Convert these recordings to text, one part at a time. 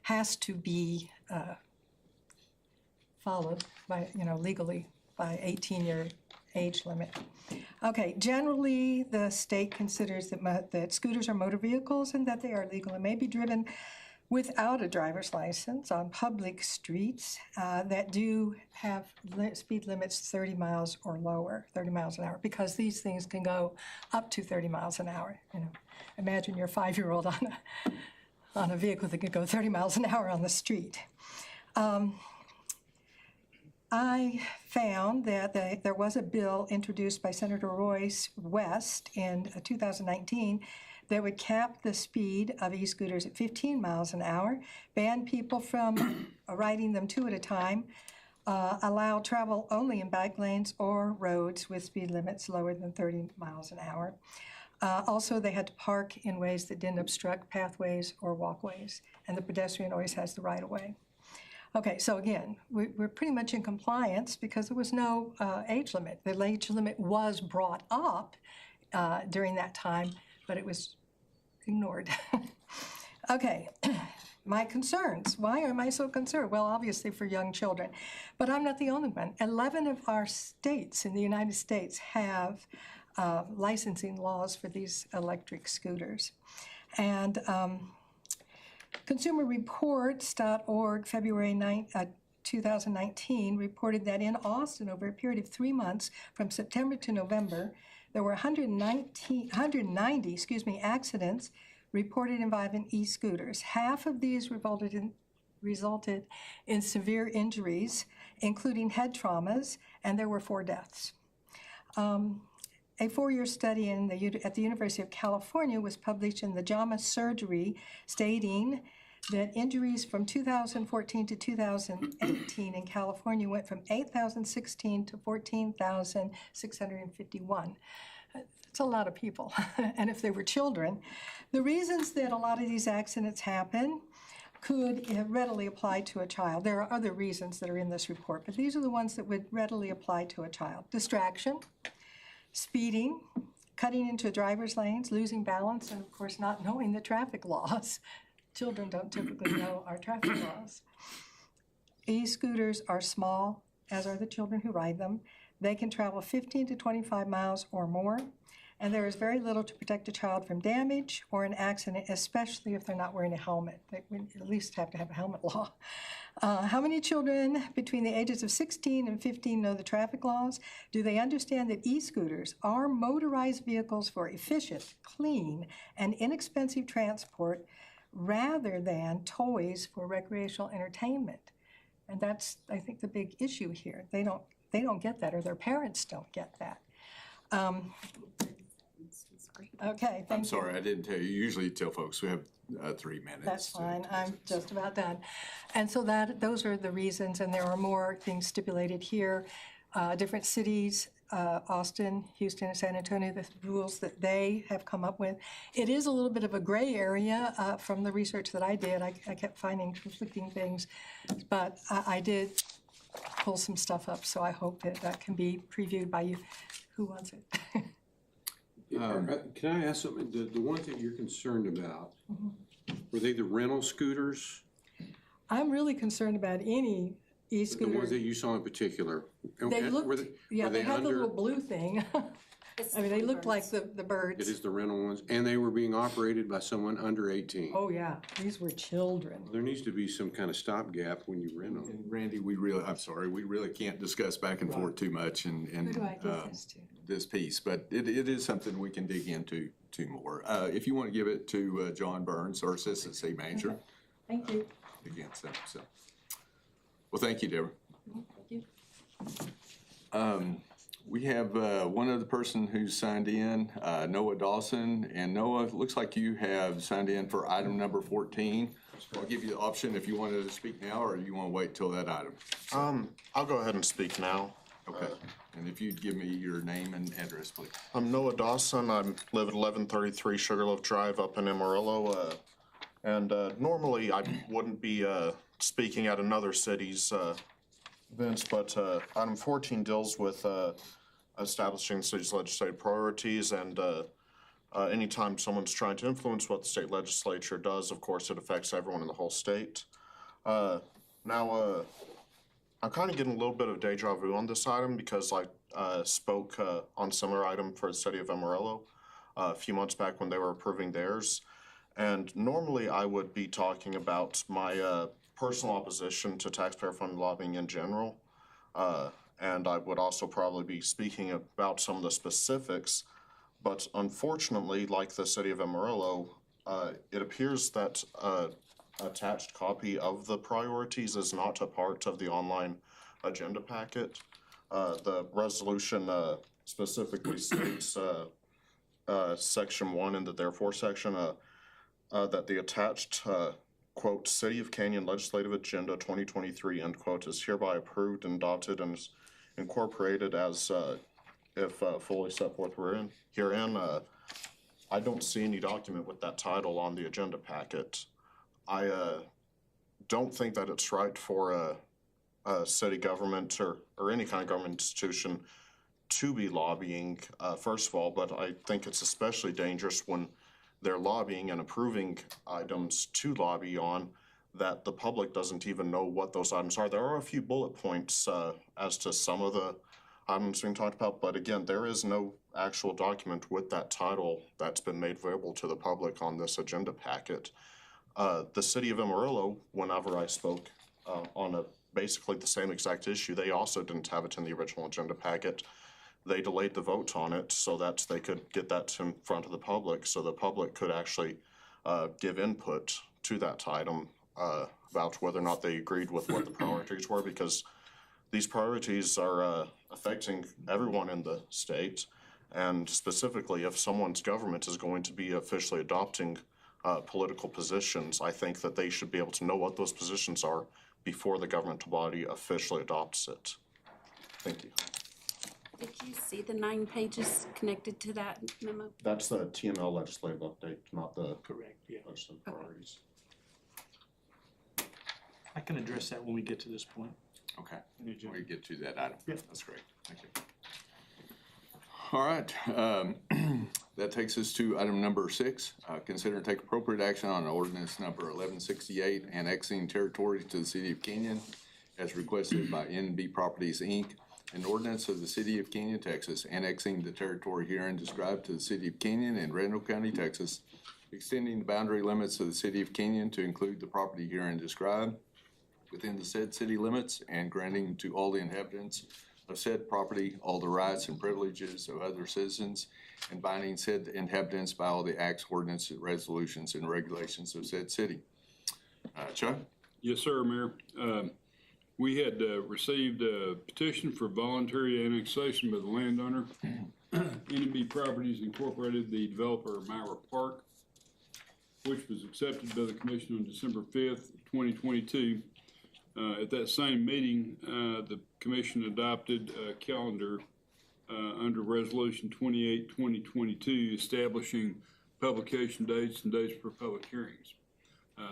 has to be followed by, legally by 18-year age limit. Okay, generally the state considers that scooters are motor vehicles and that they are legal and may be driven without a driver's license on public streets that do have speed limits 30 miles or lower, 30 miles an hour, because these things can go up to 30 miles an hour. Imagine your 5-year-old on a vehicle that could go 30 miles an hour on the street. I found that there was a bill introduced by Senator Royce West in 2019 that would cap the speed of e-scooters at 15 miles an hour, ban people from riding them 2 at a time, allow travel only in bike lanes or roads with speed limits lower than 30 miles an hour. Also, they had to park in ways that didn't obstruct pathways or walkways, and the pedestrian always has the right of way. Okay, so again, we're pretty much in compliance because there was no age limit. The age limit was brought up during that time, but it was ignored. Okay, my concerns. Why am I so concerned? Well, obviously for young children, but I'm not the only one. 11 of our states in the United States have licensing laws for these electric scooters. And ConsumerReports.org, February 2019, reported that in Austin, over a period of 3 months, from September to November, there were 190 accidents reported involving e-scooters. Half of these resulted in severe injuries, including head traumas, and there were 4 deaths. A 4-year study at the University of California was published in the JAMA Surgery, stating that injuries from 2014 to 2018 in California went from 8,016 to 14,651. That's a lot of people, and if they were children. The reasons that a lot of these accidents happen could readily apply to a child. There are other reasons that are in this report, but these are the ones that would readily apply to a child. Distraction, speeding, cutting into driver's lanes, losing balance, and of course not knowing the traffic laws. Children don't typically know our traffic laws. E-scooters are small, as are the children who ride them. They can travel 15 to 25 miles or more, and there is very little to protect a child from damage or an accident, especially if they're not wearing a helmet. They at least have to have a helmet law. How many children between the ages of 16 and 15 know the traffic laws? Do they understand that e-scooters are motorized vehicles for efficient, clean, and inexpensive transport rather than toys for recreational entertainment? And that's, I think, the big issue here. They don't get that, or their parents don't get that. Okay, thank you. I'm sorry, I didn't tell you. Usually you tell folks we have 3 minutes. That's fine. I'm just about done. And so those are the reasons, and there are more things stipulated here. Different cities, Austin, Houston, and San Antonio, the rules that they have come up with. It is a little bit of a gray area from the research that I did. I kept finding conflicting things, but I did pull some stuff up, so I hope that can be previewed by you. Who wants it? Can I ask something? The ones that you're concerned about, were they the rental scooters? I'm really concerned about any e-scooter. The ones that you saw in particular? They looked, they had the little blue thing. I mean, they looked like the birds. It is the rental ones, and they were being operated by someone under 18. Oh yeah, these were children. There needs to be some kind of stopgap when you rent them. And Randy, I'm sorry, we really can't discuss back and forth too much and Who do I give this to? This piece, but it is something we can dig into more. If you want to give it to John Burns, our Assistant City Manager. Okay. Thank you. Again, so. Well, thank you, Deborah. Thank you. We have one other person who's signed in, Noah Dawson. And Noah, it looks like you have signed in for item number 14. I'll give you the option if you wanted to speak now or you want to wait till that item. I'll go ahead and speak now. Okay. And if you'd give me your name and address, please. I'm Noah Dawson. I live at 1133 Sugarloaf Drive up in Amarillo. Normally I wouldn't be speaking at another city's events, but item 14 deals with establishing the city's legislative priorities and anytime someone's trying to influence what the state legislature does, of course, it affects everyone in the whole state. Now, I'm kind of getting a little bit of deja vu on this item because I spoke on a similar item for the city of Amarillo a few months back when they were approving theirs. And normally I would be talking about my personal opposition to taxpayer-funded lobbying in general. And I would also probably be speaking about some of the specifics. But unfortunately, like the city of Amarillo, it appears that attached copy of the priorities is not a part of the online agenda packet. The resolution specifically states section 1 in the therefore section that the attached quote, City of Canyon Legislative Agenda 2023, end quote, is hereby approved and adopted and is incorporated as if fully set forth herein. I don't see any document with that title on the agenda packet. I don't think that it's right for a city government or any kind of government institution to be lobbying, first of all, but I think it's especially dangerous when they're lobbying and approving items to lobby on that the public doesn't even know what those items are. There are a few bullet points as to some of the items being talked about, but again, there is no actual document with that title that's been made available to the public on this agenda packet. The city of Amarillo, whenever I spoke on basically the same exact issue, they also didn't have it in the original agenda packet. They delayed the vote on it so that they could get that in front of the public, so the public could actually give input to that item about whether or not they agreed with what the priorities were, because these priorities are affecting everyone in the state, and specifically if someone's government is going to be officially adopting political positions, I think that they should be able to know what those positions are before the governmental body officially adopts it. Thank you. Did you see the 9 pages connected to that memo? That's the TML legislative update, not the Correct, yeah. legislative priorities. I can address that when we get to this point. Okay, in the agenda. we get to that item. Yeah. That's great, thank you. All right, that takes us to item number 6. Consider and take appropriate action on ordinance number 1168, annexing territory to the city of Canyon as requested by NB Properties, Inc. An ordinance of the city of Canyon, Texas, annexing the territory herein described to the city of Canyon and Randall County, Texas, extending the boundary limits of the city of Canyon to include the property herein described within the said city limits, and granting to all the inhabitants of said property all the rights and privileges of other citizens, and binding said inhabitants by all the acts, ordinances, resolutions, and regulations of said city. Chuck? Yes, sir, Mayor. We had received a petition for voluntary annexation by the landowner. NB Properties Incorporated, the developer of Myra Park, which was accepted by the commission on December 5th, 2022. At that same meeting, the commission adopted a calendar under Resolution 28, 2022, establishing publication dates and dates for public hearings.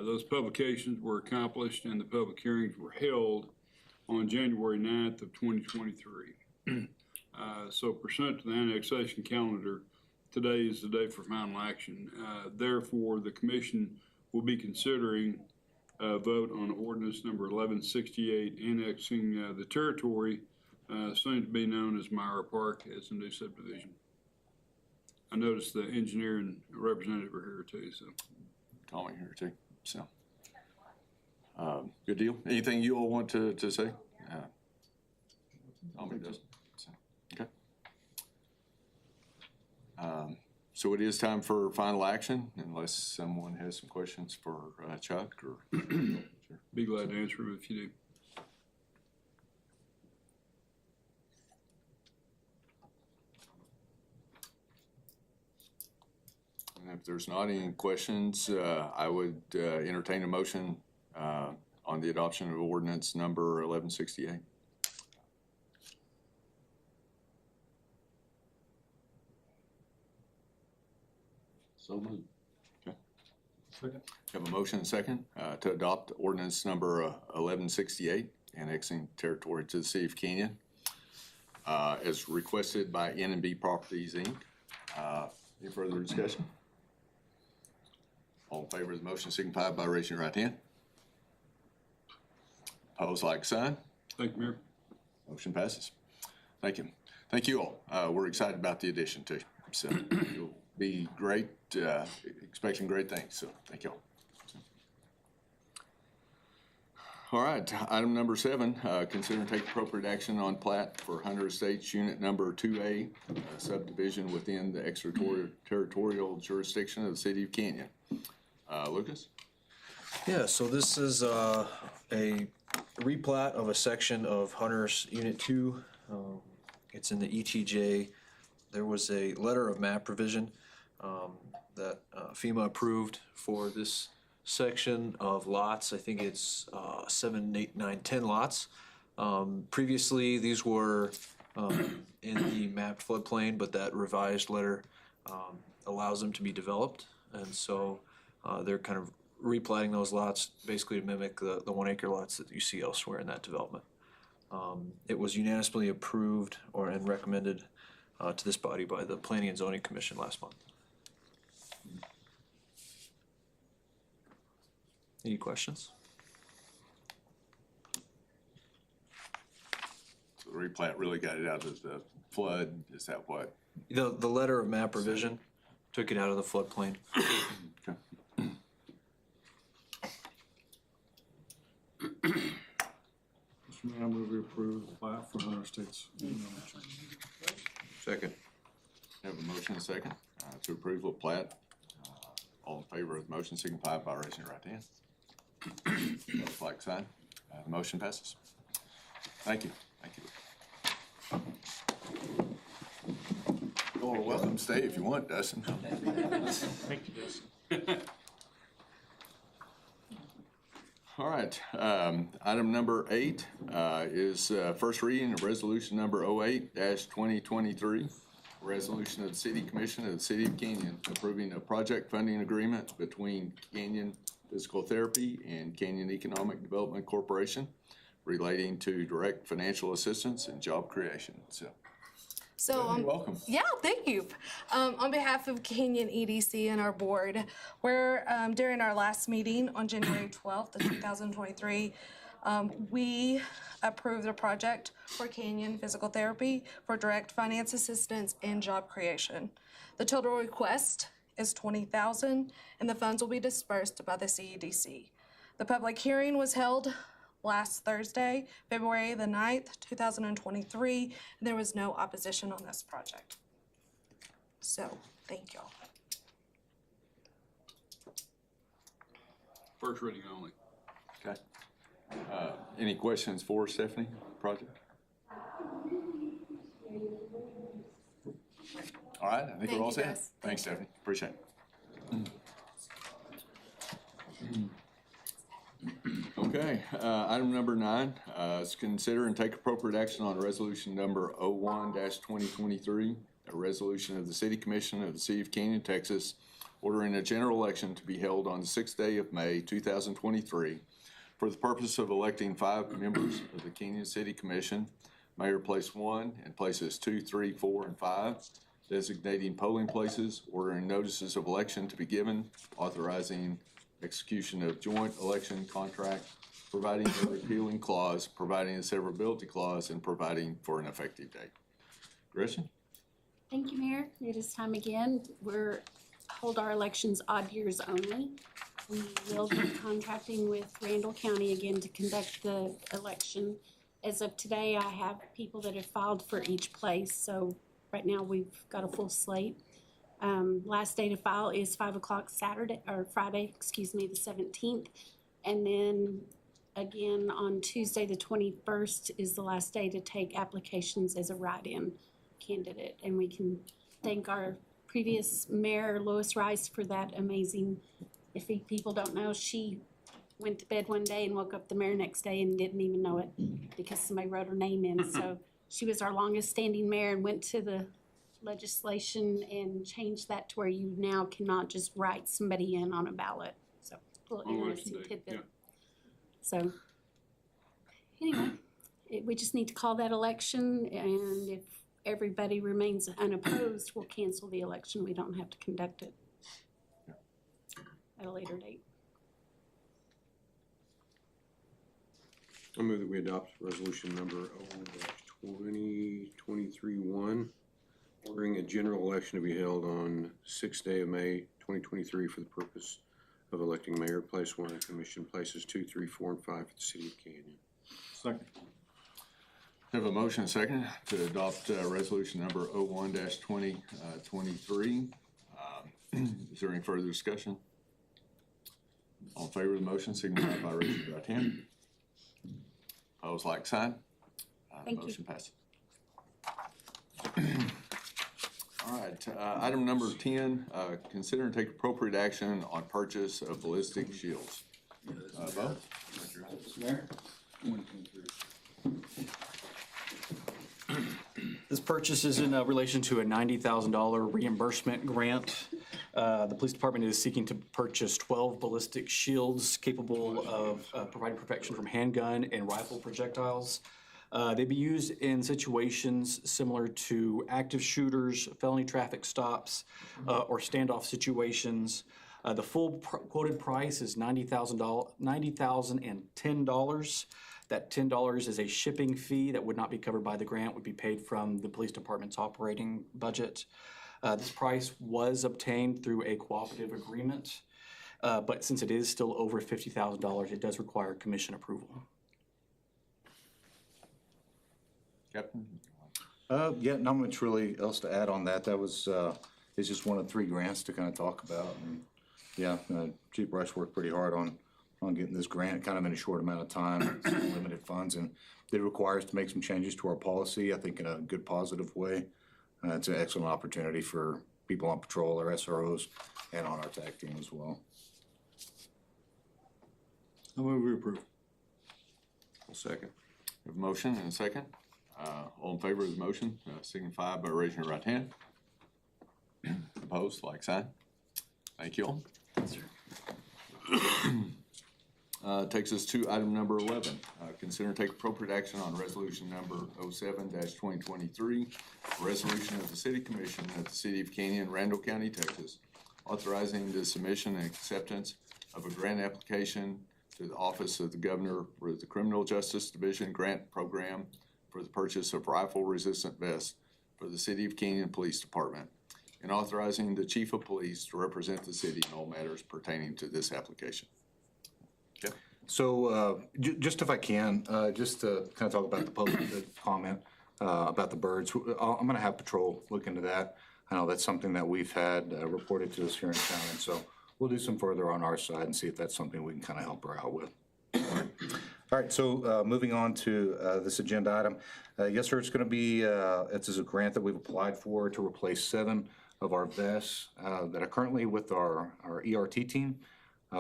Those publications were accomplished and the public hearings were held on January 9th of 2023. So pursuant to the annexation calendar, today is the day for final action. Therefore, the commission will be considering a vote on ordinance number 1168, annexing the territory soon to be known as Myra Park as a new subdivision. I noticed the engineer and representative are here too, so. Tommy here too, so. Good deal. Anything you all want to say? Tommy does, so, okay. So it is time for final action, unless someone has some questions for Chuck or. Be glad to answer them if you do. And if there's not any questions, I would entertain a motion on the adoption of ordinance number 1168. So moved. Okay. Second. Have a motion and second to adopt ordinance number 1168, annexing territory to the city of Canyon, as requested by N&B Properties, Inc. Any further discussion? All in favor of the motion signify by raising your right hand. Opposed, like sign. Thank you, Mayor. Motion passes. Thank you. Thank you all. We're excited about the addition too. So it'll be great, expecting great things. So thank you all. All right, item number 7, consider and take appropriate action on plat for Hunter Estates Unit Number 2A, subdivision within the extraterritorial jurisdiction of the city of Canyon. Lucas? Yeah, so this is a replat of a section of Hunter's Unit 2. It's in the ETJ. There was a letter of map revision that FEMA approved for this section of lots. I think it's 7, 8, 9, 10 lots. Previously, these were in the mapped floodplain, but that revised letter allows them to be developed. And so they're kind of replatting those lots basically to mimic the 1 acre lots that you see elsewhere in that development. It was unanimously approved and recommended to this body by the Planning and Zoning Commission last month. Any questions? So the replat really got it out of the flood. Is that what? The letter of map revision took it out of the floodplain. Okay. Mr. Mayor, I move we approve the plat for Hunter Estates. Second. Have a motion and a second to approve the plat. All in favor of the motion signify by raising your right hand. Opposed, like sign. The motion passes. Thank you. Thank you. You're welcome to stay if you want, Dustin. Thank you, Dustin. All right, item number 8 is first reading of resolution number 08-2023. Resolution of the City Commission of the City of Canyon approving a project funding agreement between Canyon Physical Therapy and Canyon Economic Development Corporation relating to direct financial assistance and job creation. So, So, welcome. yeah, thank you. On behalf of Canyon EDC and our board, we're, during our last meeting on January 12th of 2023, we approved a project for Canyon Physical Therapy for direct finance assistance and job creation. The total request is $20,000, and the funds will be dispersed by the CEDC. The public hearing was held last Thursday, February the 9th, 2023, and there was no opposition on this project. So, thank y'all. First reading only. Okay. Any questions for Stephanie, project? All right, I think we're all Thank you, set. guys. Thanks, Stephanie. Appreciate it. Okay, item number 9 is consider and take appropriate action on resolution number 01-2023, a resolution of the City Commission of the City of Canyon, Texas, ordering a general election to be held on the 6th day of May, 2023, for the purpose of electing 5 members of the Canyon City Commission, Mayor Place 1 and Places 2, 3, 4, and 5, designating polling places, ordering notices of election to be given, authorizing execution of joint election contract, providing a repealing clause, providing a severability clause, and providing for an effective date. Gretchen? Thank you, Mayor. It is time again. We're hold our elections odd years only. We will be contracting with Randall County again to conduct the election. As of today, I have people that have filed for each place, so right now we've got a full slate. Last day to file is 5 o'clock Friday, the 17th. And then again, on Tuesday, the 21st is the last day to take applications as a write-in candidate. And we can thank our previous mayor, Lois Rice, for that amazing, if people don't know, she went to bed one day and woke up the mayor next day and didn't even know it because somebody wrote her name in. So she was our longest standing mayor and went to the legislation and changed that to where you now cannot just write somebody in on a ballot. So, a little On interesting election day, tidbit. yeah. So, anyway, we just need to call that election, and if everybody remains unopposed, we'll cancel the election. We don't have to conduct it at a later date. I move that we adopt resolution number 0-2023-1, ordering a general election to be held on 6th day of May 2023 for the purpose of electing mayor, place one, and commission places 2, 3, 4, and 5 for the city of Canyon. Second. We have a motion and second to adopt resolution number 01-2023. Is there any further discussion? All in favor of the motion, signify by raising your right hand. Opposed, like sign. Thank you. Motion passes. All right, item number 10, consider and take appropriate action on purchase of ballistic shields. Bo? Mayor? This purchase is in relation to a $90,000 reimbursement grant. The police department is seeking to purchase 12 ballistic shields capable of providing protection from handgun and rifle projectiles. They'd be used in situations similar to active shooters, felony traffic stops, or standoff situations. The full quoted price is $90,010. That $10 is a shipping fee that would not be covered by the grant, would be paid from the police department's operating budget. This price was obtained through a cooperative agreement, but since it is still over $50,000, it does require commission approval. Captain? Yeah, not much really else to add on that. That was, it's just one of 3 grants to kind of talk about. And yeah, Chief Bryce worked pretty hard on getting this grant kind of in a short amount of time, limited funds, and it requires to make some changes to our policy, I think in a good positive way. It's an excellent opportunity for people on patrol, our SROs, and on our TAC team as well. I move we approve. I'll second. We have a motion and a second. All in favor of the motion, signify by raising your right hand. Opposed, like sign. Thank you all. Takes us to item number 11. Consider and take appropriate action on resolution number 07-2023, resolution of the City Commission of the City of Canyon, Randall County, Texas, authorizing the submission and acceptance of a grant application to the Office of the Governor for the Criminal Justice Division Grant Program for the purchase of rifle-resistant vests for the City of Canyon Police Department, and authorizing the Chief of Police to represent the city in all matters pertaining to this application. Okay. So just if I can, just to kind of talk about the public comment about the birds, I'm going to have patrol look into that. I know that's something that we've had reported to us here in town, and so we'll do some further on our side and see if that's something we can kind of help her out with. All right, so moving on to this agenda item. Yes, sir, it's going to be, it's a grant that we've applied for to replace 7 of our vests that are currently with our ERT team.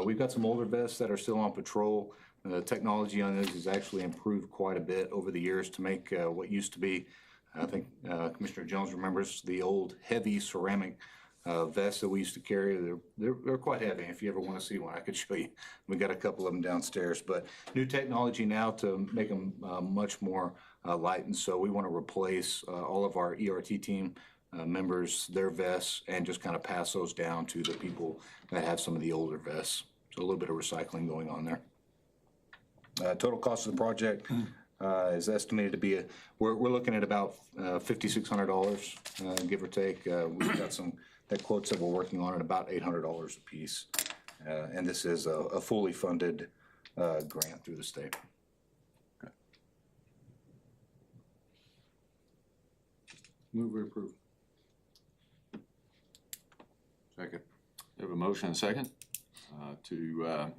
We've got some older vests that are still on patrol. The technology on those has actually improved quite a bit over the years to make what used to be, I think Commissioner Jones remembers the old heavy ceramic vests that we used to carry. They're quite heavy. If you ever want to see one, I could show you. We got a couple of them downstairs, but new technology now to make them much more light. And so we want to replace all of our ERT team members, their vests, and just kind of pass those down to the people that have some of the older vests. So a little bit of recycling going on there. Total cost of the project is estimated to be, we're looking at about $5,600, give or take. We've got some quotes that we're working on at about $800 a piece. And this is a fully funded grant through the state. Okay. Move we approve. Second. We have a motion and a second to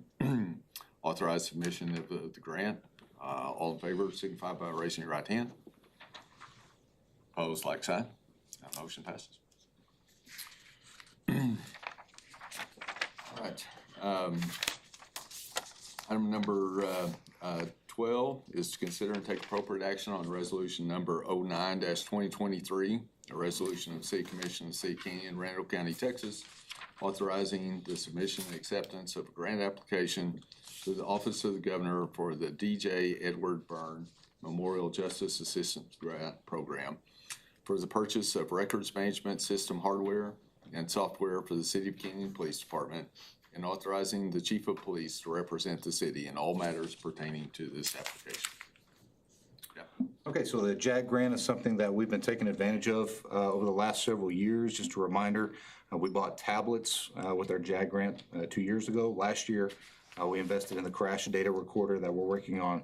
authorize submission of the grant. All in favor, signify by raising your right hand. Opposed, like sign. That motion passes. All right. Item number 12 is to consider and take appropriate action on resolution number 09-2023, a resolution of the City Commission of the City of Canyon, Randall County, Texas, authorizing the submission and acceptance of a grant application to the Office of the Governor for the DJ Edward Byrne Memorial Justice Assistance Grant Program for the purchase of records management system hardware and software for the City of Canyon Police Department, and authorizing the chief of police to represent the city in all matters pertaining to this application. Okay, so the JAG grant is something that we've been taking advantage of over the last several years. Just a reminder, we bought tablets with our JAG grant 2 years ago. Last year, we invested in the crash data recorder that we're working on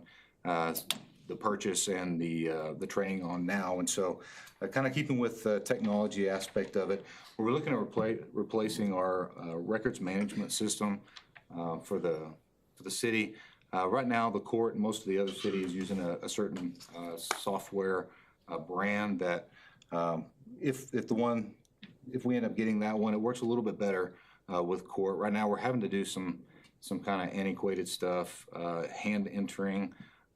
the purchase and the training on now. And so kind of keeping with the technology aspect of it, we're looking at replacing our records management system for the city. Right now, the court and most of the other cities using a certain software brand that if we end up getting that one, it works a little bit better with court. Right now, we're having to do some kind of antiquated stuff, hand entering.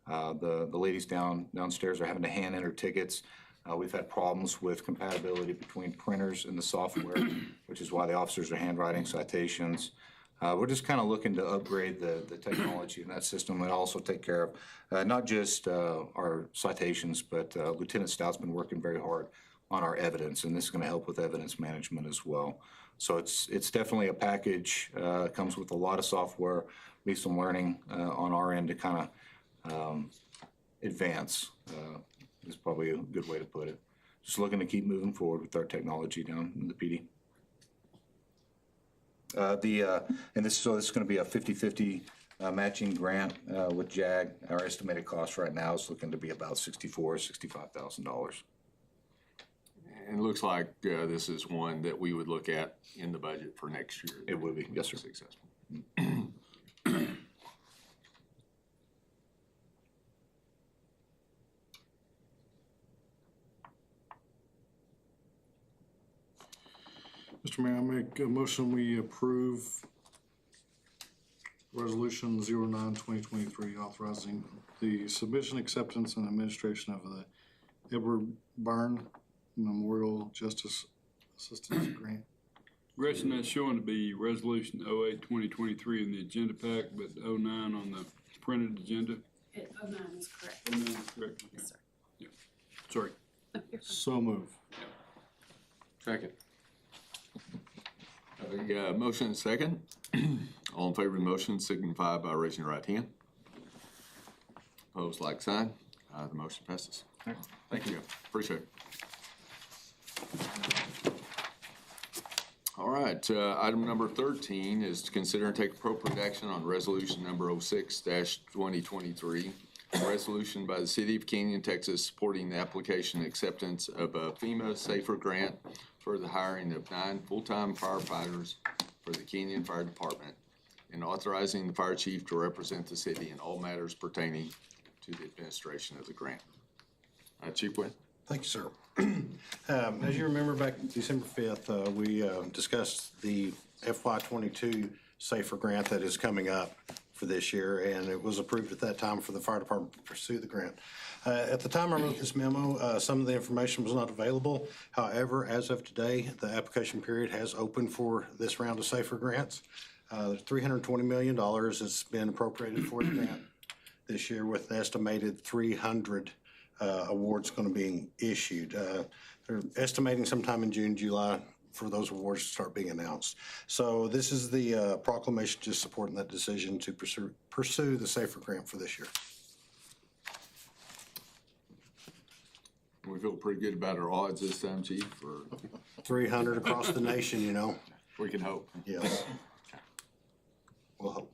The ladies downstairs are having to hand enter tickets. We've had problems with compatibility between printers and the software, which is why the officers are handwriting citations. We're just kind of looking to upgrade the technology in that system and also take care of not just our citations, but Lieutenant Stout's been working very hard on our evidence, and this is going to help with evidence management as well. So it's definitely a package. It comes with a lot of software, be some learning on our end to kind of advance. Is probably a good way to put it. Just looking to keep moving forward with our technology down in the PD. And this is going to be a 50-50 matching grant with JAG. Our estimated cost right now is looking to be about $65,000. And it looks like this is one that we would look at in the budget for next year. It would be, yes, sir. Successful. Mr. Mayor, I make a motion, we approve Resolution 09-2023, authorizing the submission, acceptance, and administration of the Edward Byrne Memorial Justice Assistance Grant. Gretchen, that's showing to be Resolution 08-2023 in the agenda pack, but 09 on the printed agenda. 09 is correct. 09 is correct. Okay. Yes, sir. Yeah. Sorry. So move. Second. A motion and second. All in favor of the motion signify by raising your right hand. Opposed, like sign. The motion passes. Thank you. Appreciate it. All right, item number 13 is to consider and take appropriate action on resolution number 06-2023. A resolution by the City of Canyon, Texas, supporting the application and acceptance of a FEMA SAFER grant for the hiring of 9 full-time firefighters for the Canyon Fire Department, and authorizing the fire chief to represent the city in all matters pertaining to the administration of the grant. Chief Wynn. Thank you, sir. As you remember, back December 5th, we discussed the FY22 SAFER grant that is coming up for this year, and it was approved at that time for the fire department to pursue the grant. At the time I wrote this memo, some of the information was not available. However, as of today, the application period has opened for this round of SAFER grants. $320 million has been appropriated for the grant this year, with an estimated 300 awards going to be issued. They're estimating sometime in June, July for those awards to start being announced. So this is the proclamation just supporting that decision to pursue the SAFER grant for this year. We feel pretty good about our odds this time, Chief, or 300 across the nation, you know. we can hope. Yes. We'll hope.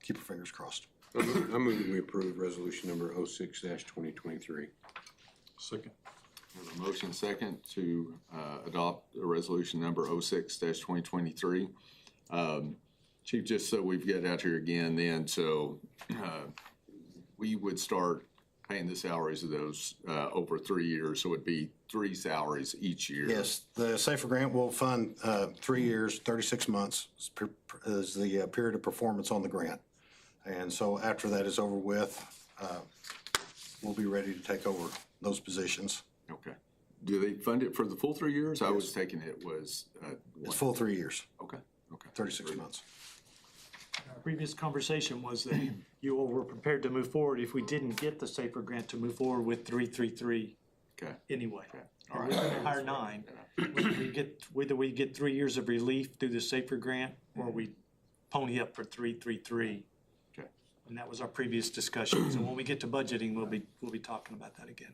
Keep our fingers crossed. I move that we approve resolution number 06-2023. Second. We have a motion second to adopt a resolution number 06-2023. Chief, just so we've got out here again then, so we would start paying the salaries of those over 3 years, so it'd be 3 salaries each year. Yes, the SAFER grant will fund 3 years, 36 months is the period of performance on the grant. And so after that is over with, we'll be ready to take over those positions. Okay. Do they fund it for the full 3 years? I was thinking it was. It's full 3 years, Okay, okay. 36 months. Our previous conversation was that you all were prepared to move forward if we didn't get the SAFER grant to move forward with 333. Okay. anyway. All And right. we're gonna hire 9. Whether we get 3 years of relief through the SAFER grant, or we pony up for 333. Okay. And that was our previous discussion. So when we get to budgeting, we'll be talking about that again.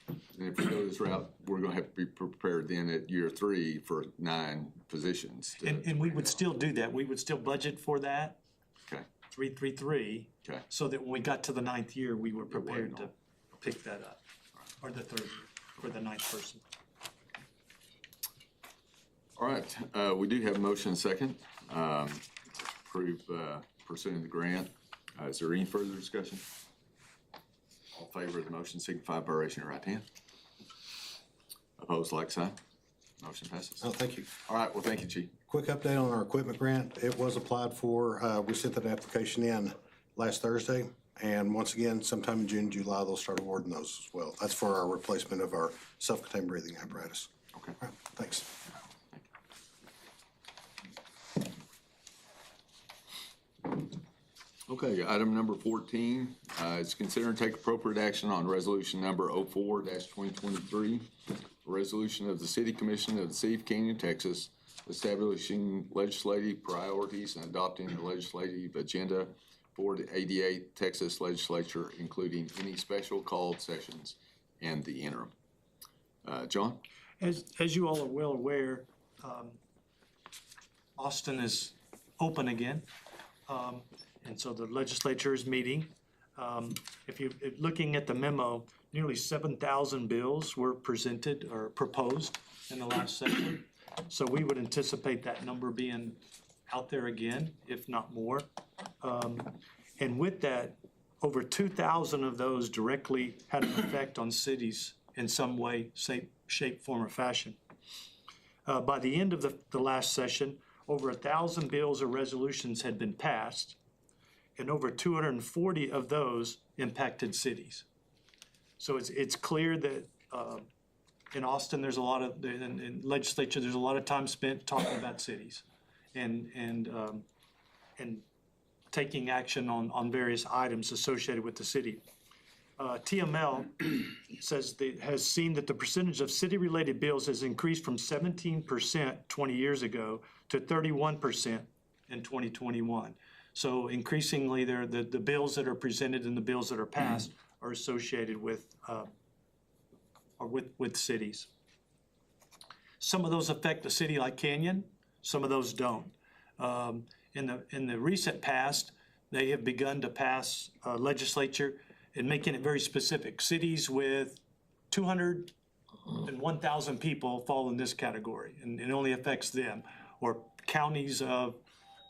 And if we go this route, we're gonna have to be prepared then at year 3 for 9 positions. And we would still do that. We would still budget for that, Okay, 333. okay. So that when we got to the 9th year, we were prepared waiting to pick that up, or the 3rd year, for the 9th person. All right, we do have a motion and second. Approve pursuing the grant. Is there any further discussion? All in favor of the motion signify by raising your right hand. Opposed, like sign. Motion passes. Oh, thank you. All right, well, thank you, Chief. Quick update on our equipment grant. It was applied for. We sent that application in last Thursday. And once again, sometime in June, July, they'll start awarding those as well. That's for our replacement of our self-contained breathing apparatus. Okay. All right, thanks. Okay, item number 14 is consider and take appropriate action on resolution number 04-2023. A resolution of the City Commission of the City of Canyon, Texas, establishing legislative priorities and adopting the legislative agenda for the 88th Texas Legislature, including any special called sessions and the interim. John? As you all are well aware, Austin is open again. And so the legislature is meeting. If you're looking at the memo, nearly 7,000 bills were presented or proposed in the last session. So we would anticipate that number being out there again, if not more. And with that, over 2,000 of those directly had an effect on cities in some way, shape, form, or fashion. By the end of the last session, over 1,000 bills or resolutions had been passed, and over 240 of those impacted cities. So it's clear that in Austin, there's a lot of, in legislature, there's a lot of time spent talking about cities and taking action on various items associated with the city. TML says that has seen that the percentage of city-related bills has increased from 17% 20 years ago to 31% in 2021. So increasingly, the bills that are presented and the bills that are passed are associated with cities. Some of those affect a city like Canyon, some of those don't. In the recent past, they have begun to pass legislature and making it very specific. Cities with 200 and 1,000 people fall in this category, and it only affects them. Or counties of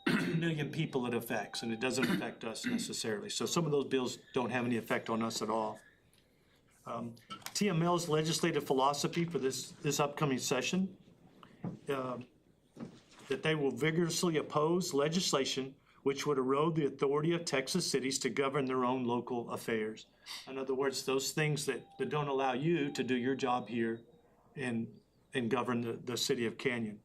2 million people it affects, and it doesn't affect us necessarily. So some of those bills don't have any effect on us at all. TML's legislative philosophy for this upcoming session, that they will vigorously oppose legislation which would erode the authority of Texas cities to govern their own local affairs. In other words, those things that don't allow you to do your job here and govern the city of Canyon.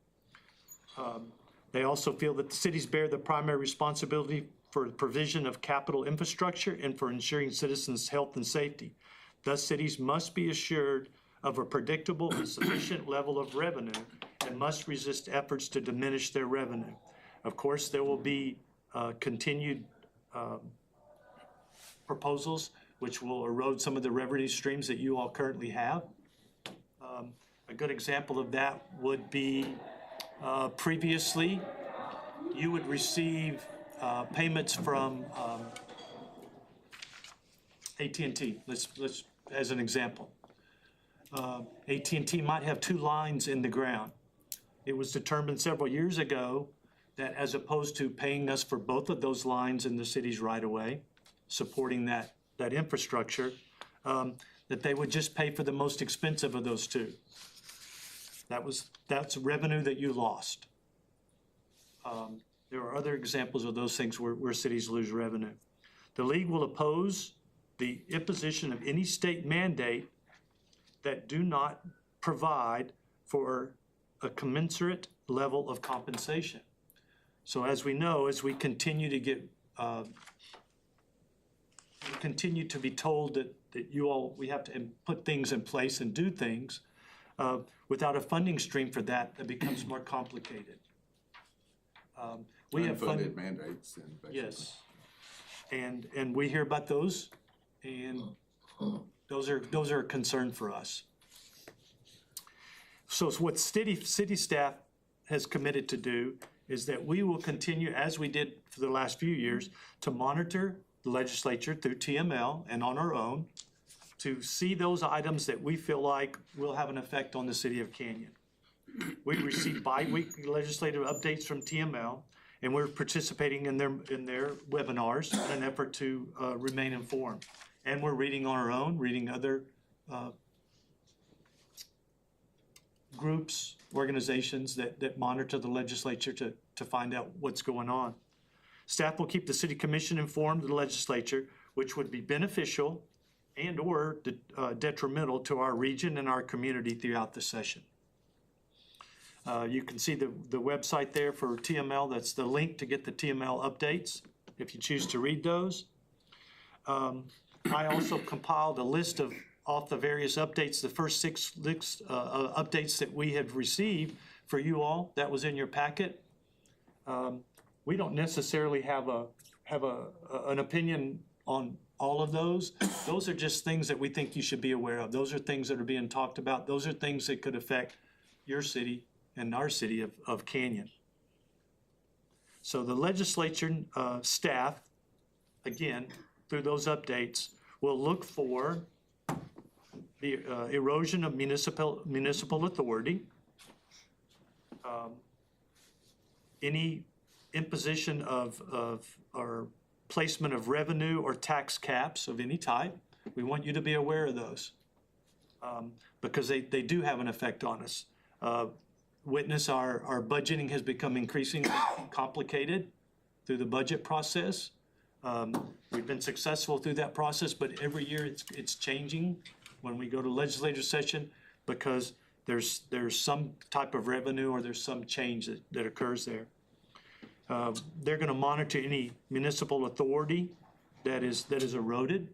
They also feel that the cities bear the primary responsibility for the provision of capital infrastructure and for ensuring citizens' health and safety. Thus, cities must be assured of a predictable and sufficient level of revenue and must resist efforts to diminish their revenue. Of course, there will be continued proposals which will erode some of the revenue streams that you all currently have. A good example of that would be previously, you would receive payments from AT&T. Let's as an example. AT&T might have 2 lines in the ground. It was determined several years ago that as opposed to paying us for both of those lines in the city's right-of-way, supporting that infrastructure, that they would just pay for the most expensive of those 2. That's revenue that you lost. There are other examples of those things where cities lose revenue. The league will oppose the imposition of any state mandate that do not provide for a commensurate level of compensation. So as we know, as we continue to get continue to be told that we have to put things in place and do things. Without a funding stream for that, it becomes more complicated. We have Unfunded mandates and basically. Yes. And we hear about those, and those are a concern for us. So what city staff has committed to do is that we will continue, as we did for the last few years, to monitor the legislature through TML and on our own, to see those items that we feel like will have an effect on the city of Canyon. We receive bi-weekly legislative updates from TML, and we're participating in their webinars in an effort to remain informed. And we're reading on our own, reading other groups, organizations that monitor the legislature to find out what's going on. Staff will keep the city commission informed of the legislature, which would be beneficial and or detrimental to our region and our community throughout the session. You can see the website there for TML. That's the link to get the TML updates if you choose to read those. I also compiled a list of off the various updates, the first six updates that we have received for you all. That was in your packet. We don't necessarily have an opinion on all of those. Those are just things that we think you should be aware of. Those are things that are being talked about. Those are things that could affect your city and our city of Canyon. So the legislature staff, again, through those updates, will look for the erosion of municipal authority, any imposition of or placement of revenue or tax caps of any type. We want you to be aware of those because they do have an effect on us. Witness our budgeting has become increasingly complicated through the budget process. We've been successful through that process, but every year it's changing when we go to legislative session because there's some type of revenue or there's some change that occurs there. They're going to monitor any municipal authority that is eroded,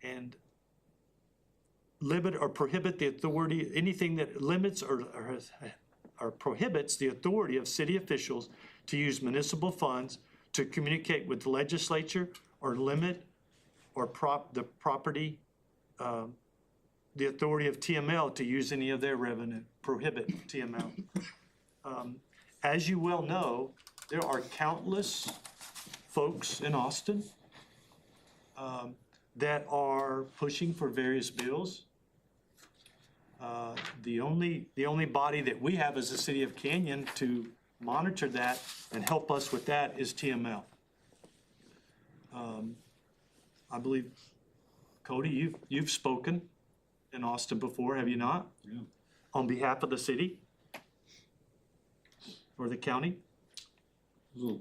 and limit or prohibit the authority, anything that limits or prohibits the authority of city officials to use municipal funds to communicate with the legislature or limit or the authority of TML to use any of their revenue, prohibit TML. As you well know, there are countless folks in Austin that are pushing for various bills. The only body that we have as the city of Canyon to monitor that and help us with that is TML. I believe, Cody, you've spoken in Austin before, have you not? Yeah. On behalf of the city or the county? A little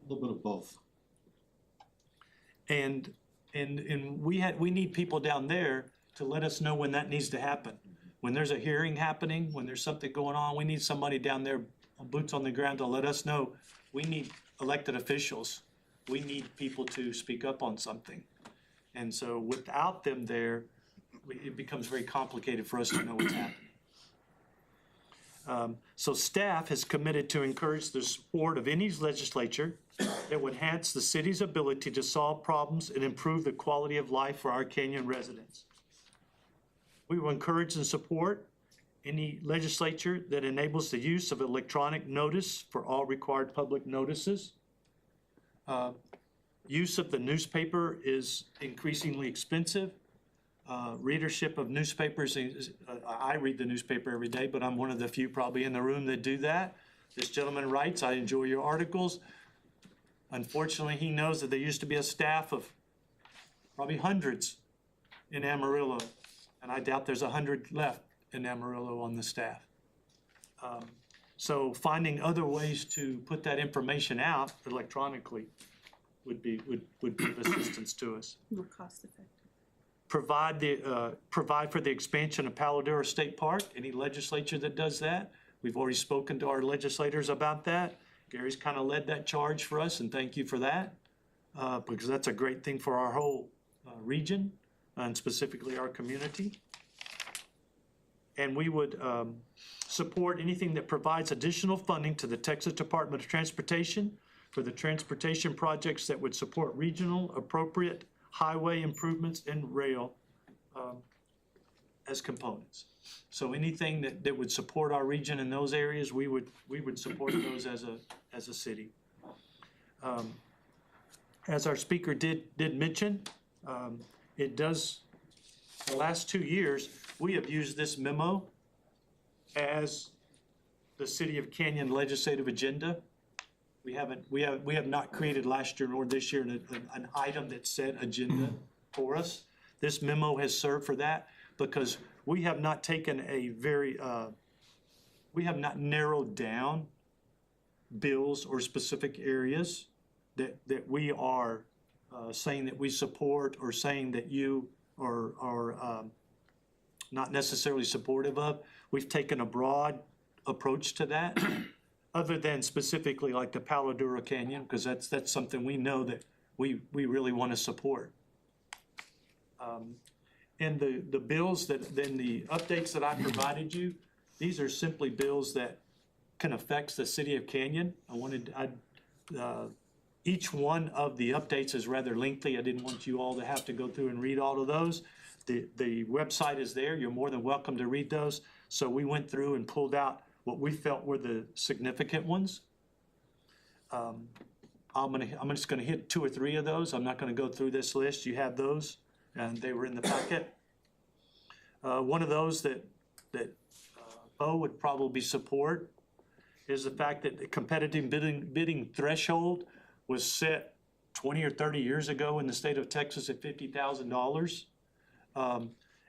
bit of both. And we need people down there to let us know when that needs to happen. When there's a hearing happening, when there's something going on, we need somebody down there, boots on the ground, to let us know. We need elected officials. We need people to speak up on something. And so without them there, it becomes very complicated for us to know what's happening. So staff has committed to encourage the support of any legislature that would enhance the city's ability to solve problems and improve the quality of life for our Canyon residents. We will encourage and support any legislature that enables the use of electronic notice for all required public notices. Use of the newspaper is increasingly expensive. Readership of newspapers, I read the newspaper every day, but I'm one of the few probably in the room that do that. This gentleman writes, I enjoy your articles. Unfortunately, he knows that there used to be a staff of probably hundreds in Amarillo, and I doubt there's 100 left in Amarillo on the staff. So finding other ways to put that information out electronically would give assistance to us. More cost effective. Provide for the expansion of Paladura State Park. Any legislature that does that, we've already spoken to our legislators about that. Gary's kind of led that charge for us, and thank you for that. because that's a great thing for our whole region and specifically our community. And we would support anything that provides additional funding to the Texas Department of Transportation for the transportation projects that would support regional appropriate highway improvements and rail as components. So anything that would support our region in those areas, we would support those as a city. As our speaker did mention, it does, the last 2 years, we have used this memo as the City of Canyon legislative agenda. We have not created last year nor this year an item that said agenda for us. This memo has served for that because we have not taken a very, we have not narrowed down bills or specific areas that we are saying that we support or saying that you are not necessarily supportive of. We've taken a broad approach to that, other than specifically like the Palo Duro Canyon, because that's something we know that we really want to support. And the bills then the updates that I provided you, these are simply bills that can affect the city of Canyon. Each one of the updates is rather lengthy. I didn't want you all to have to go through and read all of those. The website is there. You're more than welcome to read those. So we went through and pulled out what we felt were the significant ones. I'm just gonna hit 2 or 3 of those. I'm not gonna go through this list. You have those, and they were in the packet. One of those that Bo would probably support is the fact that the competitive bidding threshold was set 20 or 30 years ago in the state of Texas at $50,000.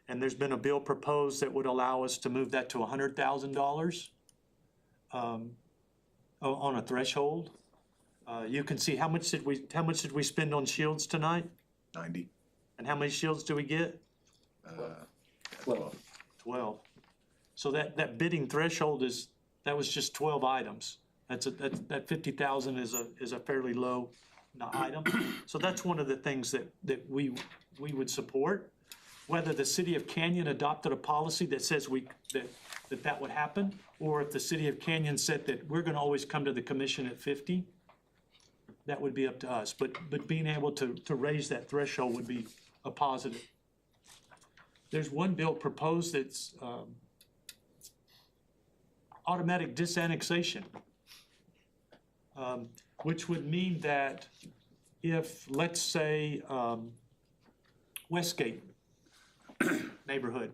And there's been a bill proposed that would allow us to move that to $100,000 on a threshold. You can see how much did we spend on shields tonight? 90. And how many shields do we get? 12. So that bidding threshold that was just 12 items. That 50,000 is a fairly low item. So that's one of the things that we would support. Whether the city of Canyon adopted a policy that says that would happen, or if the city of Canyon said that we're gonna always come to the commission at 50, that would be up to us. But being able to raise that threshold would be a positive. There's one bill proposed that's automatic disannexation, which would mean that if, let's say, Westgate neighborhood,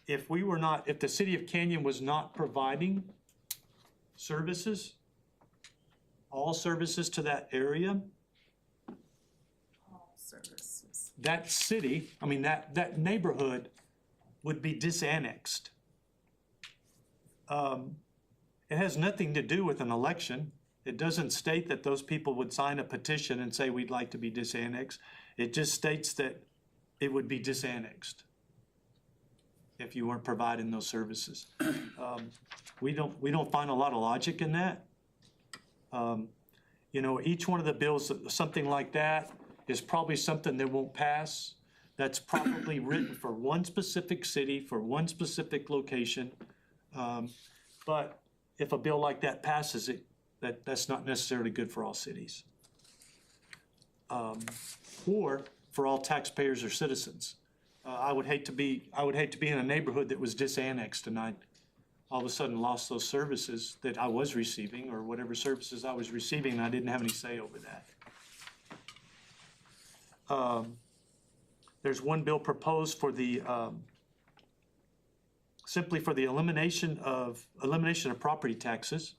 if the city of Canyon was not providing services, all services to that area, that city, that neighborhood would be disannexed. It has nothing to do with an election. It doesn't state that those people would sign a petition and say we'd like to be disannexed. It just states that it would be disannexed if you weren't providing those services. We don't find a lot of logic in that. Each one of the bills, something like that, is probably something that won't pass. That's probably written for one specific city, for one specific location. But if a bill like that passes, that's not necessarily good for all cities. Or for all taxpayers or citizens. I would hate to be in a neighborhood that was disannexed and I all of a sudden lost those services that I was receiving, or whatever services I was receiving, and I didn't have any say over that. There's one bill proposed for the simply for the elimination of property taxes.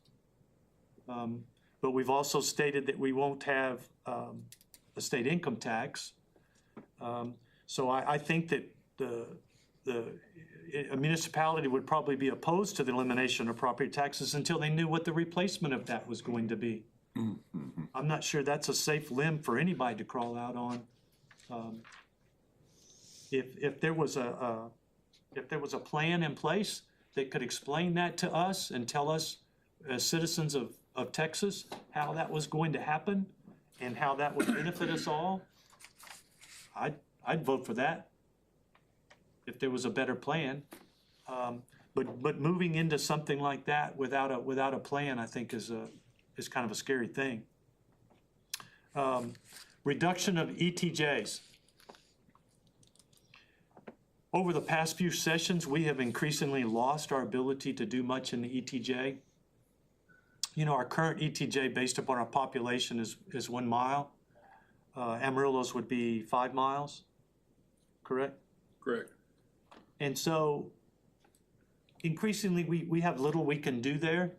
But we've also stated that we won't have a state income tax. So I think that a municipality would probably be opposed to the elimination of property taxes until they knew what the replacement of that was going to be. I'm not sure that's a safe limb for anybody to crawl out on. If there was a plan in place that could explain that to us and tell us as citizens of Texas how that was going to happen, and how that would benefit us all, I'd vote for that if there was a better plan. But moving into something like that without a plan, I think is kind of a scary thing. Reduction of ETJs. Over the past few sessions, we have increasingly lost our ability to do much in the ETJ. You know, our current ETJ based upon our population is 1 mile. Amarillo's would be 5 miles, correct? Correct. And so increasingly, we have little we can do there.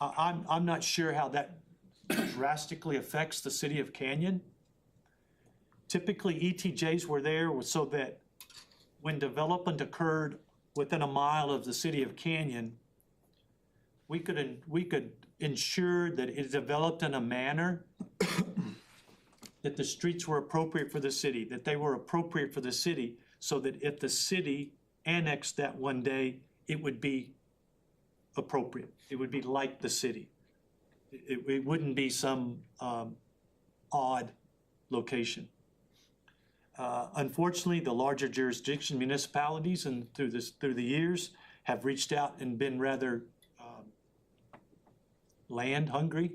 I'm not sure how that drastically affects the city of Canyon. Typically, ETJs were there so that when development occurred within 1 mile of the city of Canyon, we could ensure that it developed in a manner that the streets were appropriate for the city, that they were appropriate for the city, so that if the city annexed that one day, it would be appropriate. It would be like the city. It wouldn't be some odd location. Unfortunately, the larger jurisdiction municipalities and through the years have reached out and been rather land hungry,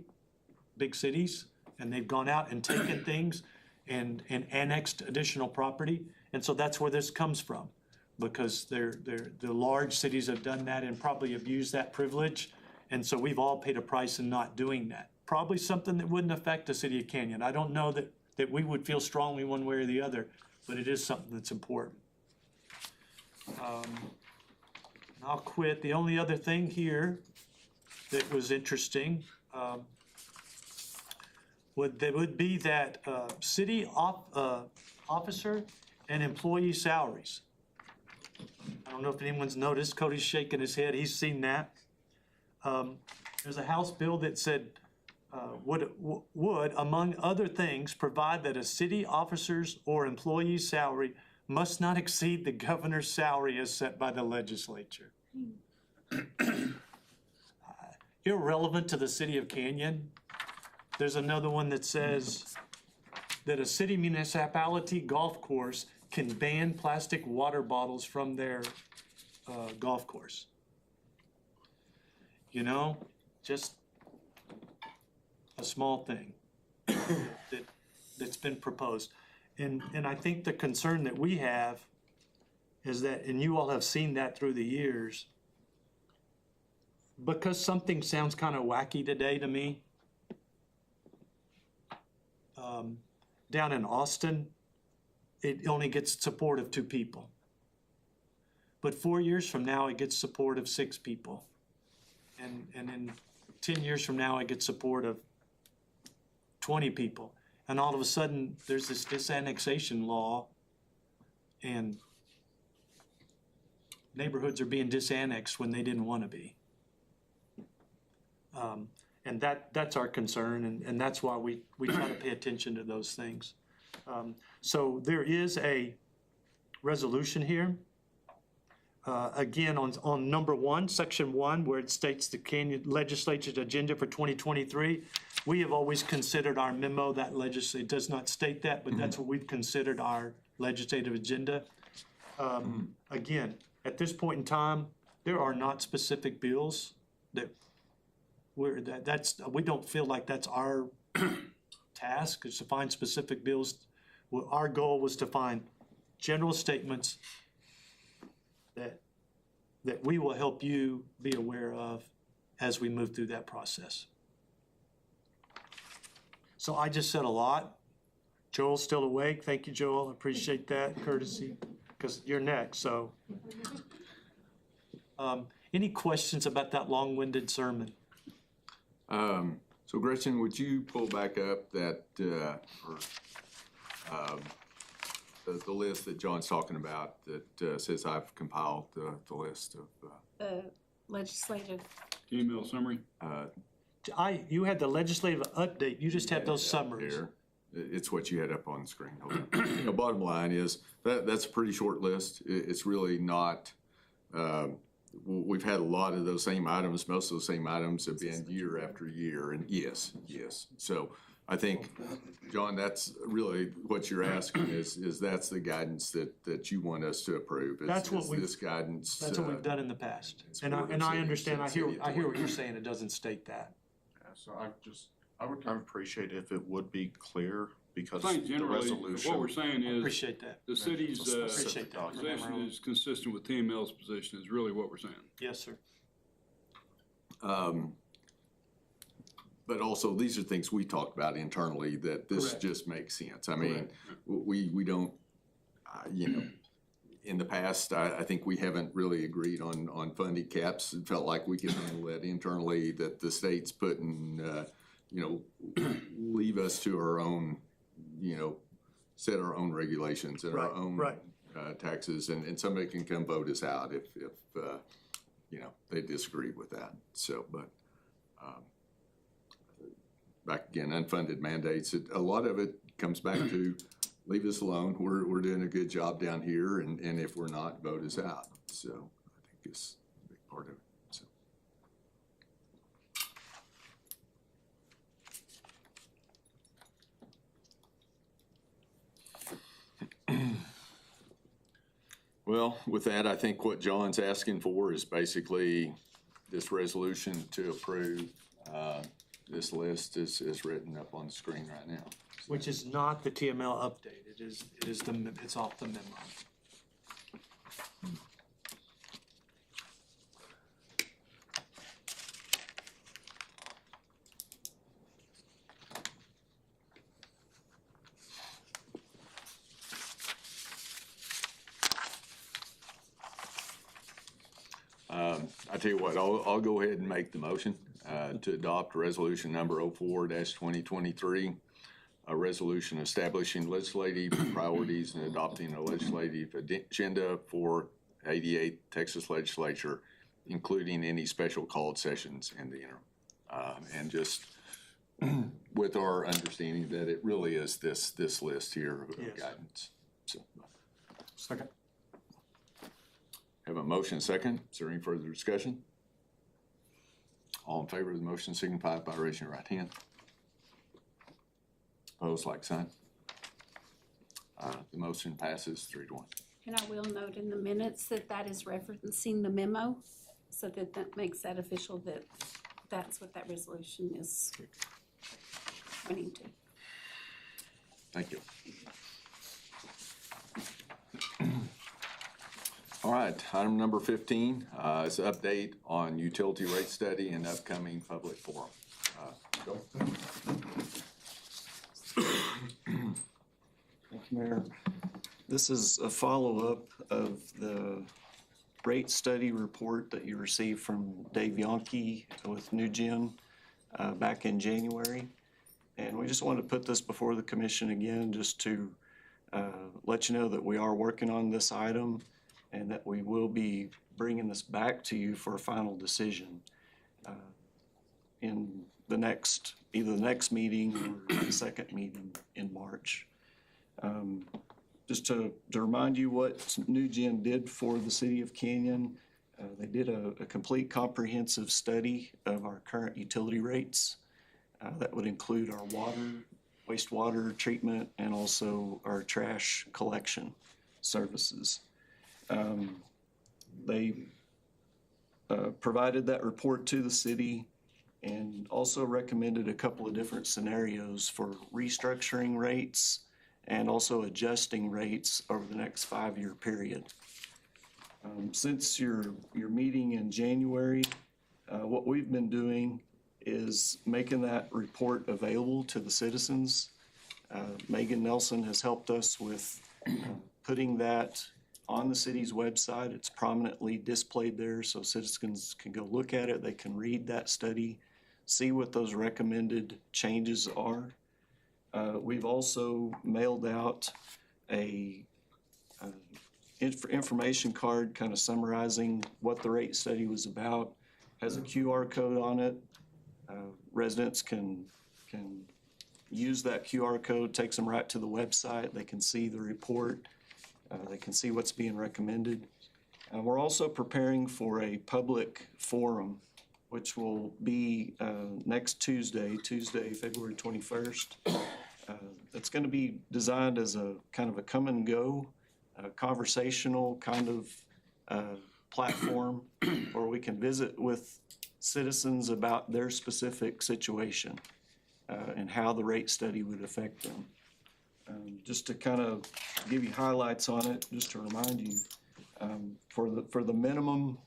big cities, and they've gone out and taken things and annexed additional property. And so that's where this comes from, because the large cities have done that and probably abused that privilege. And so we've all paid a price in not doing that. Probably something that wouldn't affect the city of Canyon. I don't know that we would feel strongly one way or the other, but it is something that's important. I'll quit. The only other thing here that was interesting would be that city officer and employee salaries. I don't know if anyone's noticed. Cody's shaking his head. He's seen that. There's a House bill that said would, among other things, provide that a city officer's or employee's salary must not exceed the governor's salary as set by the legislature. Irrelevant to the city of Canyon, there's another one that says that a city municipality golf course can ban plastic water bottles from their golf course. You know, just a small thing that's been proposed. And I think the concern that we have is that, and you all have seen that through the years, because something sounds kind of wacky today to me. Down in Austin, it only gets support of 2 people. But 4 years from now, it gets support of 6 people. And in 10 years from now, it gets support of 20 people. And all of a sudden, there's this disannexation law, and neighborhoods are being disannexed when they didn't want to be. And that's our concern, and that's why we try to pay attention to those things. So there is a resolution here. Again, on number 1, section 1, where it states the Canyon Legislature's agenda for 2023, we have always considered our memo that it does not state that, but that's what we've considered our legislative agenda. Again, at this point in time, there are not specific bills that we don't feel like that's our task, is to find specific bills. Well, our goal was to find general statements that we will help you be aware of as we move through that process. So I just said a lot. Joel's still awake. Thank you, Joel. Appreciate that courtesy, because you're next, so. Any questions about that long-winded sermon? So Gretchen, would you pull back up that, the list that John's talking about that says I've compiled the list of, The legislative, Email summary. You had the legislative update, you just had those summaries. here. It's what you had up on the screen. Hold on. You know, bottom line is, that's a pretty short list. It's really not, we've had a lot of those same items. Most of those same items have been year after year, and yes. So I think, John, that's really what you're asking is that's the guidance that you want us to approve. is- That's what is we've- This guidance. That's what we've done in the past. And I City- understand, I City hear what authority. you're saying, it doesn't state that. Yeah, so I would appreciate if it would be clear because I think the generally, what we're resolution. saying is, Appreciate that. the city's, Appreciate that. position is consistent with TML's position, is really what we're saying. Yes, sir. But also, these are things we talked about internally, that this Correct. just makes sense. I mean, we don't, you know, in the past, I think we haven't really agreed on funding caps. It felt like we could handle that internally, that the state's putting, you know, leave us to our own, you know, set our own regulations and our Right, own right. taxes, and somebody can come vote us out if you know, they disagree with that. So, but, back again, unfunded mandates, a lot of it comes back to leave us alone. We're doing a good job down here, and if we're not, vote us out. So I think it's a big part of it. So. Well, with that, I think what John's asking for is basically this resolution to approve this list is written up on the screen right now. Which is not the TML update. It's off the memo. I tell you what, I'll go ahead and make the motion to adopt resolution number 04-2023, a resolution establishing legislative priorities and adopting a legislative agenda for 88th Texas Legislature, including any special called sessions in the interim. And just with our understanding that it really is this list here of Yes. guidance. So, Second. have a motion second. Is there any further discussion? All in favor of the motion signify by raising your right hand. Opposed, like sign. The motion passes 3-1. And I will note in the minutes that that is referencing the memo, so that that makes that official, that that's what that resolution is pointing to. Thank you. All right, item number 15 is an update on utility rate study and upcoming public forum. Go. Thank you, Mayor. This is a follow-up of the rate study report that you received from Dave Yonke with NewGen back in January. And we just wanted to put this before the commission again, just to let you know that we are working on this item and that we will be bringing this back to you for a final decision in the next, either the next meeting or the second meeting in March. Just to remind you what NewGen did for the city of Canyon, they did a complete comprehensive study of our current utility rates. That would include our water, wastewater treatment, and also our trash collection services. They provided that report to the city and also recommended a couple of different scenarios for restructuring rates and also adjusting rates over the next 5-year period. Since your meeting in January, what we've been doing is making that report available to the citizens. Megan Nelson has helped us with putting that on the city's website. It's prominently displayed there so citizens can go look at it. They can read that study, see what those recommended changes are. We've also mailed out a information card kind of summarizing what the rate study was about. Has a QR code on it. Residents can use that QR code, takes them right to the website. They can see the report. They can see what's being recommended. We're also preparing for a public forum which will be next Tuesday, February 21st. It's going to be designed as a kind of a come and go, conversational kind of platform where we can visit with citizens about their specific situation and how the rate study would affect them. Just to kind of give you highlights on it, just to remind you, for the minimum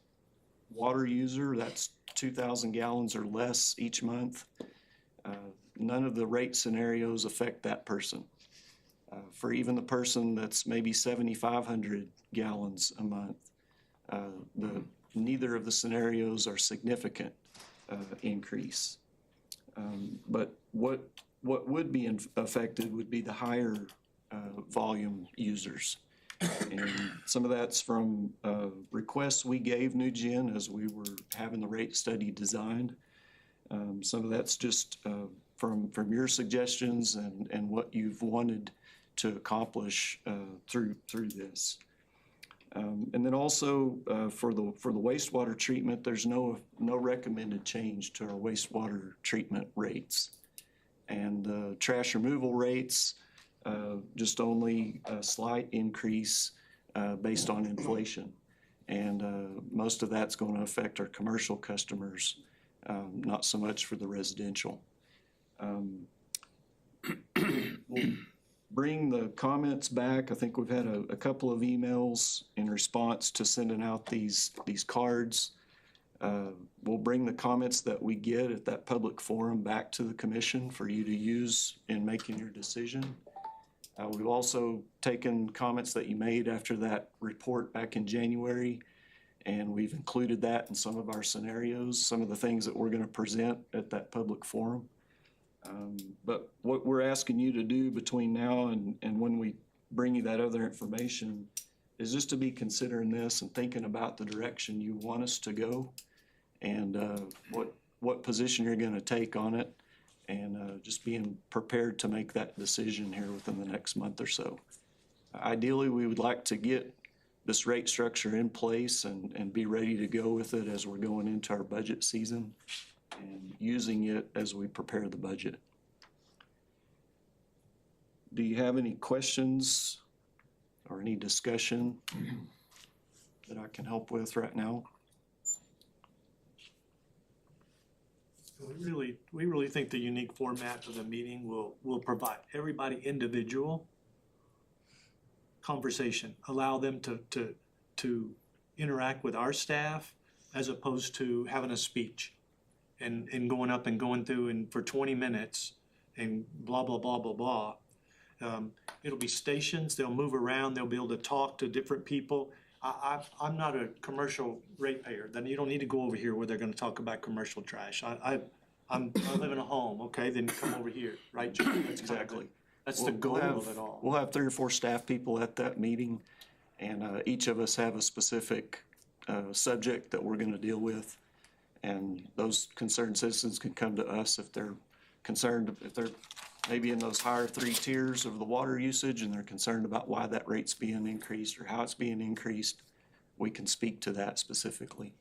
water user, that's 2,000 gallons or less each month, none of the rate scenarios affect that person. For even the person that's maybe 7,500 gallons a month, neither of the scenarios are significant increase. But what would be affected would be the higher volume users. And some of that's from requests we gave NewGen as we were having the rate study designed. Some of that's just from your suggestions and what you've wanted to accomplish through this. And then also for the wastewater treatment, there's no recommended change to our wastewater treatment rates. And trash removal rates, just only a slight increase based on inflation. And most of that's going to affect our commercial customers, not so much for the residential. We'll bring the comments back. I think we've had a couple of emails in response to sending out these cards. We'll bring the comments that we get at that public forum back to the commission for you to use in making your decision. We've also taken comments that you made after that report back in January, and we've included that in some of our scenarios, some of the things that we're going to present at that public forum. But what we're asking you to do between now and when we bring you that other information is just to be considering this and thinking about the direction you want us to go and what position you're going to take on it, and just being prepared to make that decision here within the next month or so. Ideally, we would like to get this rate structure in place and be ready to go with it as we're going into our budget season and using it as we prepare the budget. Do you have any questions or any discussion that I can help with right now? We really think the unique format of the meeting will provide everybody individual conversation, allow them to interact with our staff as opposed to having a speech and going up and going through and for 20 minutes and blah, blah, blah, blah, blah. It'll be stations, they'll move around, they'll be able to talk to different people. I'm not a commercial ratepayer, then you don't need to go over here where they're gonna talk about commercial trash. I live in a home, okay, then come over here, right, Joe? That's Exactly. That's the goal of it all. We'll have 3 or 4 staff people at that meeting, and each of us have a specific subject that we're gonna deal with. And those concerned citizens can come to us if they're concerned, if they're maybe in those higher 3 tiers of the water usage and they're concerned about why that rate's being increased or how it's being increased. We can speak to that specifically.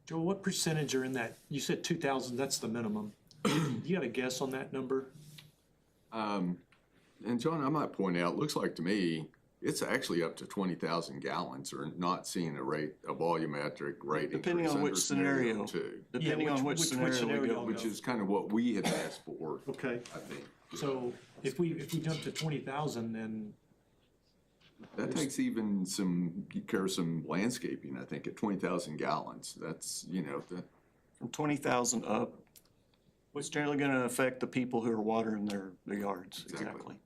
Joe, what percentage are in that? You said 2,000, that's the minimum. You got a guess on that number? And John, I might point out, looks like to me, it's actually up to 20,000 gallons or not seeing a volumetric rate. Depending on which scenario. Depending on which scenario we go. Which is kind of what we had asked for. Okay. I think. So if we jump to 20,000, then that takes even some landscaping, I think, at 20,000 gallons. That's, From 20,000 up, it's generally gonna affect the people who are watering their yards. Exactly.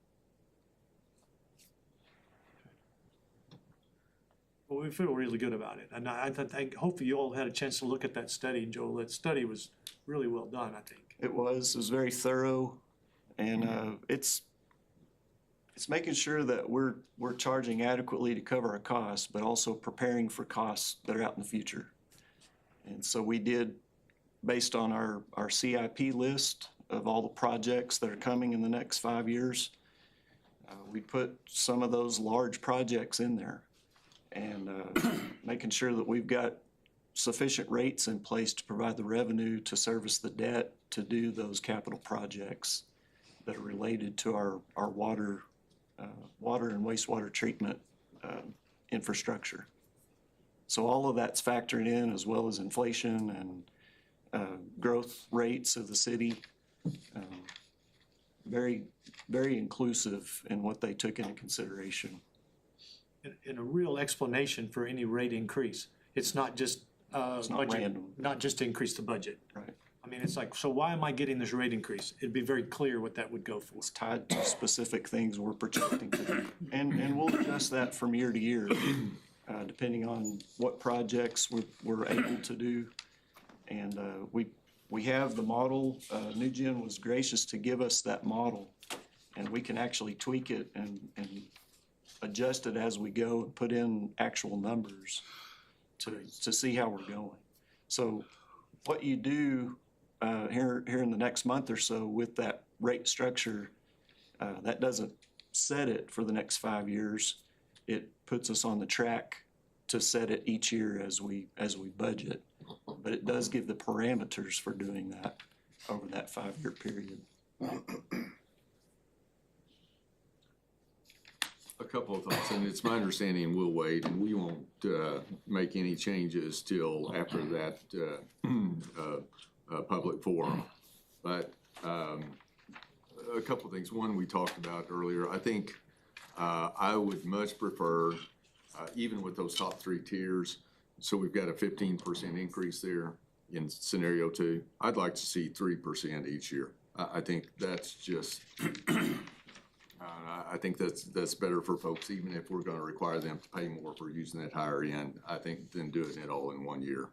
well, we feel really good about it. And I think, hopefully you all had a chance to look at that study, Joel. That study was really well done, I think. It was very thorough, and it's making sure that we're charging adequately to cover our costs, but also preparing for costs that are out in the future. And so we did, based on our CIP list of all the projects that are coming in the next 5 years, we put some of those large projects in there, and making sure that we've got sufficient rates in place to provide the revenue to service the debt to do those capital projects that are related to our water and wastewater treatment infrastructure. So all of that's factored in, as well as inflation and growth rates of the city. Very, very inclusive in what they took into consideration. And a real explanation for any rate increase. It's not just, It's not budget, random. not just to increase the budget. Right. I mean, it's like, so why am I getting this rate increase? It'd be very clear what that would go for. It's tied to specific things we're projecting to do. And we'll adjust that from year to year, depending on what projects we're able to do. And we have the model. NewGen was gracious to give us that model, and we can actually tweak it and adjust it as we go and put in actual numbers to see how we're going. So what you do here in the next month or so with that rate structure, that doesn't set it for the next 5 years. It puts us on the track to set it each year as we budget. But it does give the parameters for doing that over that 5-year period. A couple of thoughts, and it's my understanding we'll wait, and we won't make any changes till after that public forum. But a couple of things. One, we talked about earlier. I think I would much prefer, even with those top 3 tiers, so we've got a 15% increase there in scenario 2. I'd like to see 3% each year. I think that's just, I think that's better for folks, even if we're gonna require them to pay more for using that higher end, I think, than doing it all in 1 year.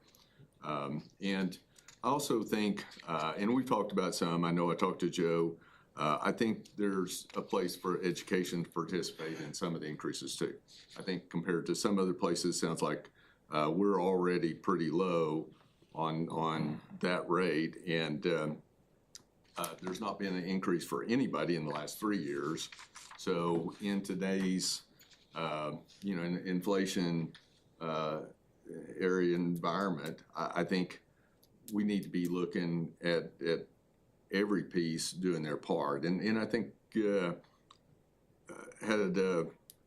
And I also think, and we've talked about some, I know I talked to Joe, I think there's a place for education to participate in some of the increases too. I think compared to some other places, sounds like we're already pretty low on that rate, and there's not been an increase for anybody in the last 3 years. So in today's, inflation area environment, I think we need to be looking at every piece doing their part. And I think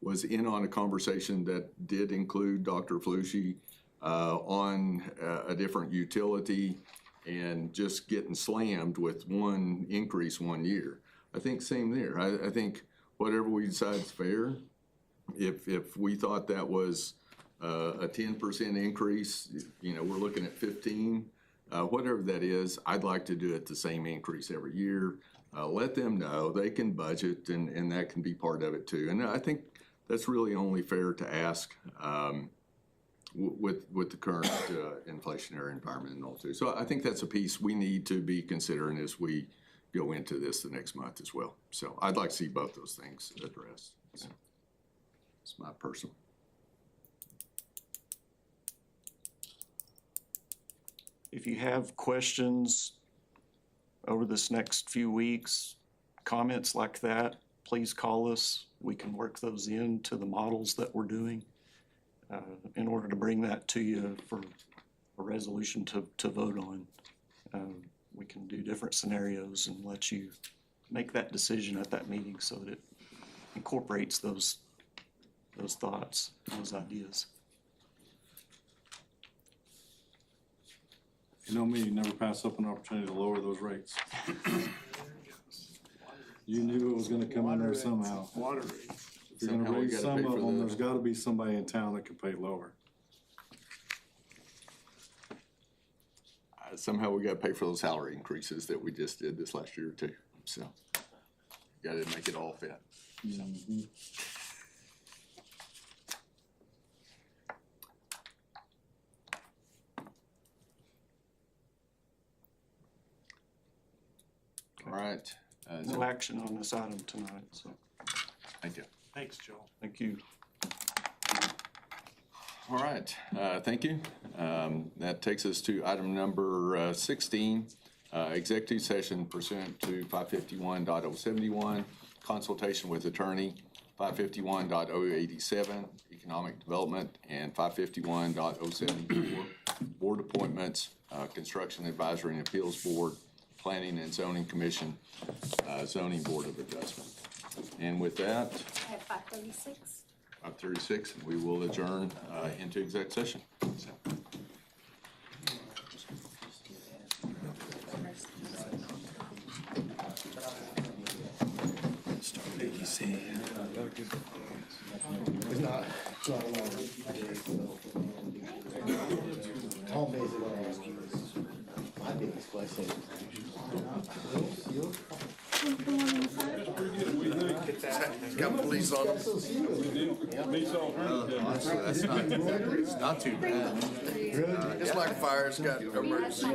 was in on a conversation that did include Dr. Flushy on a different utility and just getting slammed with one increase 1 year. I think same there. I think whatever we decide is fair. If we thought that was a 10% increase, we're looking at 15. Whatever that is, I'd like to do it the same increase every year. Let them know they can budget, and that can be part of it too. And I think that's really only fair to ask with the current inflationary environment and all too. So I think that's a piece we need to be considering as we go into this the next month as well. So I'd like to see both those things addressed. So it's my personal. If you have questions over this next few weeks, comments like that, please call us. We can work those into the models that we're doing in order to bring that to you for a resolution to vote on. We can do different scenarios and let you make that decision at that meeting so that it incorporates those thoughts, those ideas. You know me, you never pass up an opportunity to lower those rates. You knew it was gonna come in there somehow. Water rates. If you're Somehow gonna we raise gotta some pay of for them, the- there's gotta be somebody in town that can pay lower. Somehow we gotta pay for those salary increases that we just did this last year too. So gotta make it all fit. So. All right. No action on this item tonight, so Thank you. Thanks, Joel. thank you. All right, thank you. That takes us to item number 16, executive session pursuant to 551.071, consultation with attorney. 551.087, economic development, and 551.074, board appointments, construction advisory and appeals board, planning and zoning commission, zoning board of adjustment. And with that, At 5:36. 5:36, and we will adjourn into exec session. Got police on them. It's not too bad. It's like fire's got emergency.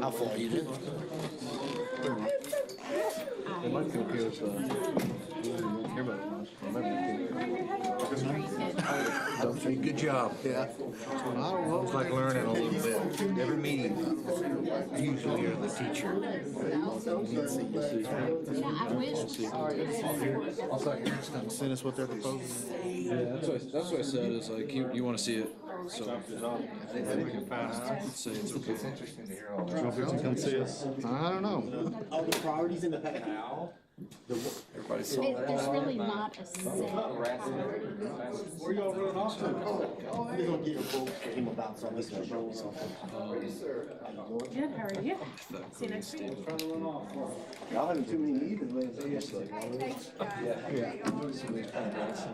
How far you did? Good job. Yeah. It's like learning a little bit. Every meeting, usually you're the teacher. I wish. Send us what they're proposing. Yeah, that's what I said, is like, you wanna see it, so. Say it's okay. Come see us. I don't know. All the priorities in the packet. There's really not a set priority. Where y'all running off to? We're gonna get a vote for him about something, he's gonna show me something. Good, how are you? See you next week. Y'all having too many evenings lately.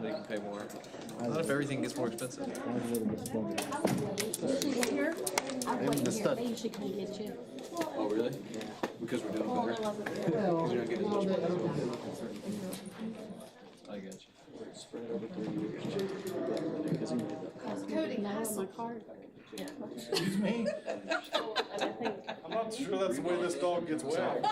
They can pay more. Not if everything gets more expensive. Here, I wasn't here, they usually come get you. Oh, really? Because we're doing Well, better? I love it. Because we don't get as much money. I got you. Cody, no, my card. Excuse me? I'm not sure that's the way this dog gets wet.